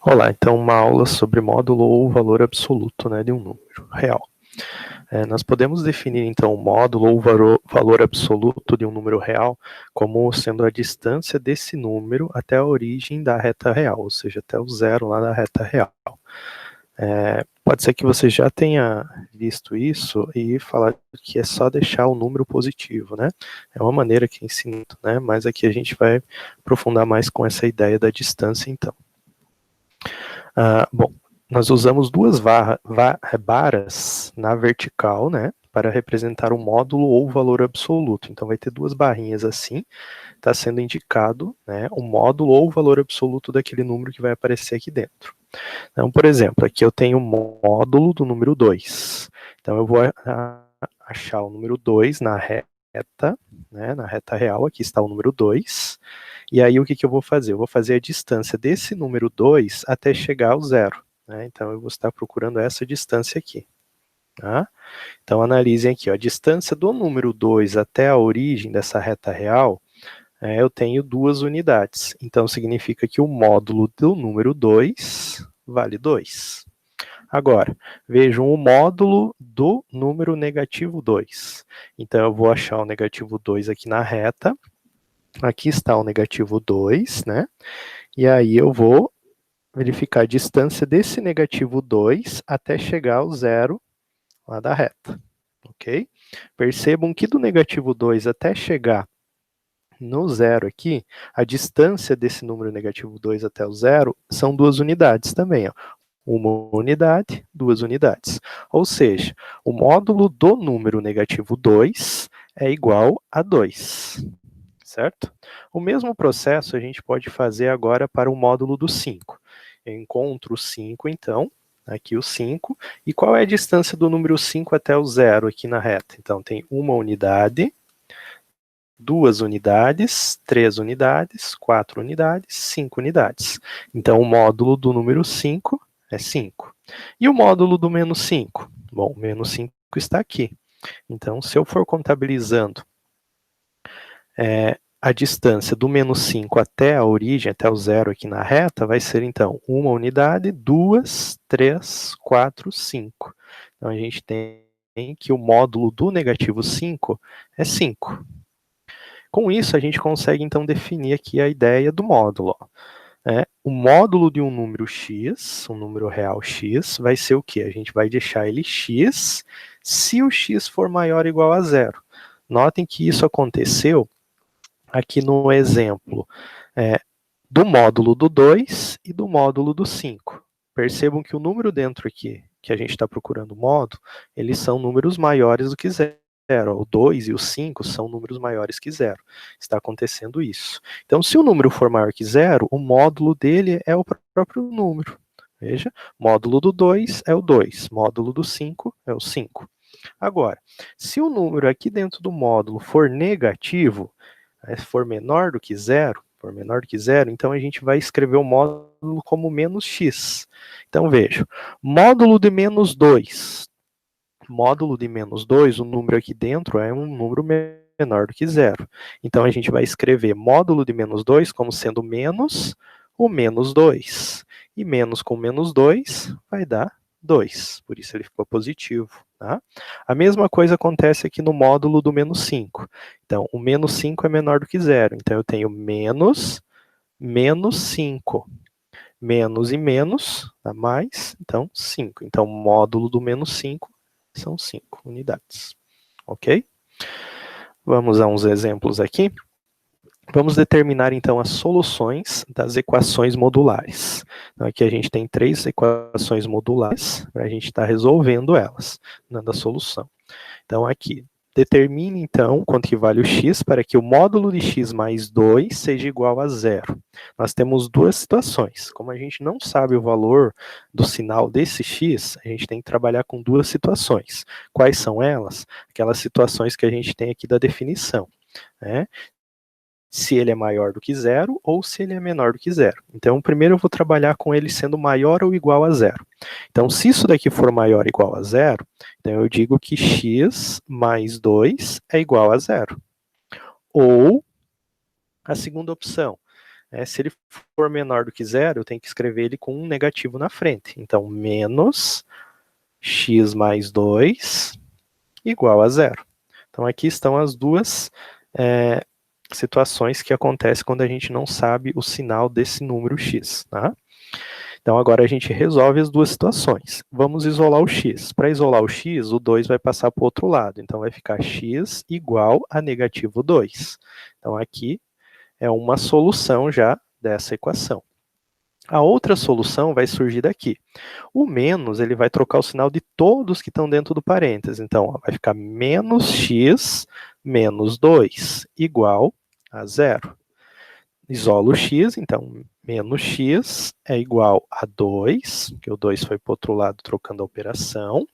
Olá, então uma aula sobre módulo ou valor absoluto, né, de um número real. Nós podemos definir então o módulo ou valor absoluto de um número real como sendo a distância desse número até a origem da reta real, ou seja, até o zero lá da reta real. Pode ser que você já tenha visto isso e falar que é só deixar o número positivo, né? É uma maneira que ensina, né? Mas aqui a gente vai aprofundar mais com essa ideia da distância, então. Bom, nós usamos duas barras na vertical, né, para representar o módulo ou valor absoluto. Então, vai ter duas barrinhas assim, está sendo indicado, né, o módulo ou valor absoluto daquele número que vai aparecer aqui dentro. Então, por exemplo, aqui eu tenho o módulo do número 2. Então, eu vou achar o número 2 na reta, né, na reta real, aqui está o número 2. E aí, o que eu vou fazer? Eu vou fazer a distância desse número 2 até chegar ao zero. Né? Então, eu vou estar procurando essa distância aqui. Tá? Então, analisem aqui, ó, a distância do número 2 até a origem dessa reta real, eu tenho 2 unidades. Então, significa que o módulo do número 2 vale 2. Agora, vejam o módulo do número negativo 2. Então, eu vou achar o negativo 2 aqui na reta. Aqui está o negativo 2, né? E aí eu vou verificar a distância desse negativo 2 até chegar ao zero lá da reta, ok? Percebam que do negativo 2 até chegar no zero aqui, a distância desse número negativo 2 até o zero são 2 unidades também, ó. Uma unidade, 2 unidades. Ou seja, o módulo do número negativo 2 é igual a 2. Certo? O mesmo processo a gente pode fazer agora para o módulo do 5. Eu encontro o 5, então, aqui o 5, e qual é a distância do número 5 até o zero aqui na reta? Então, tem uma unidade, 2 unidades, 3 unidades, 4 unidades, 5 unidades. Então, o módulo do número 5 é 5. E o módulo do menos 5? Bom, o menos 5 está aqui. Então, se eu for contabilizando a distância do menos 5 até a origem, até o zero aqui na reta, vai ser, então, uma unidade, 2, 3, 4, 5. Então, a gente tem que o módulo do negativo 5 é 5. Com isso, a gente consegue, então, definir aqui a ideia do módulo. O módulo de um número x, um número real x, vai ser o quê? A gente vai deixar ele x se o x for maior ou igual a zero. Notem que isso aconteceu aqui no exemplo do módulo do 2 e do módulo do 5. Percebam que o número dentro aqui, que a gente está procurando o módulo, eles são números maiores do que zero. O 2 e o 5 são números maiores que zero. Está acontecendo isso. Então, se o número for maior que zero, o módulo dele é o próprio número. Veja, módulo do 2 é o 2, módulo do 5 é o 5. Agora, se o número aqui dentro do módulo for negativo, se for menor do que zero, então a gente vai escrever o módulo como menos x. Então, veja, módulo de menos 2. Módulo de menos 2, o número aqui dentro é um número menor do que zero. Então, a gente vai escrever módulo de menos 2 como sendo menos o menos 2. E menos com menos 2 vai dar 2. Por isso ele ficou positivo. Tá? A mesma coisa acontece aqui no módulo do menos 5. Então, o menos 5 é menor do que zero. Então, eu tenho menos 5. Menos e menos dá mais, então 5. Então, o módulo do menos 5 são 5 unidades. Ok? Vamos a uns exemplos aqui. Vamos determinar, então, as soluções das equações modulares. Então, aqui a gente tem 3 equações modulares, para a gente estar resolvendo elas, dando a solução. Então, aqui, determine, então, quanto que vale o x para que o módulo de x mais 2 seja igual a zero. Nós temos duas situações. Como a gente não sabe o valor do sinal desse x, a gente tem que trabalhar com duas situações. Quais são elas? Aquelas situações que a gente tem aqui da definição. Se ele é maior do que zero ou se ele é menor do que zero. Então, primeiro eu vou trabalhar com ele sendo maior ou igual a zero. Então, se isso daqui for maior ou igual a zero, então eu digo que x mais 2 é igual a zero. Ou, a segunda opção, Se ele for menor do que zero, eu tenho que escrever ele com um negativo na frente. Então, menos x mais 2 igual a zero. Então, aqui estão as duas situações que acontecem quando a gente não sabe o sinal desse número x. Tá? Então, agora a gente resolve as duas situações. Vamos isolar o x. Para isolar o x, o 2 vai passar para o outro lado. Então, vai ficar x igual a negativo 2. Então, aqui é uma solução já dessa equação. A outra solução vai surgir daqui. O menos, ele vai trocar o sinal de todos que estão dentro do parênteses. Então, ó, vai ficar menos x menos 2 igual a zero. Isolo o x, então, menos x é igual a 2, que o 2 foi para o outro lado trocando a operação.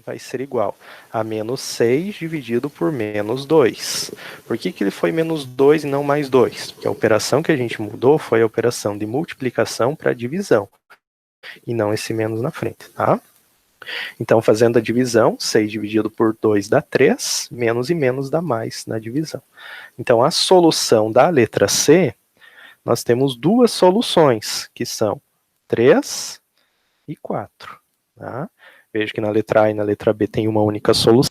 Vai ser igual a menos 6 dividido por menos 2. Por que ele foi menos 2 e não mais 2? Porque a operação que a gente mudou foi a operação de multiplicação para divisão, e não esse menos na frente, tá? Então, fazendo a divisão, 6 dividido por 2 dá 3, menos e menos dá mais na divisão. Então, a solução da letra C, nós temos duas soluções, que são 3 e 4, tá? Veja que na letra A e na letra B tem uma única solução.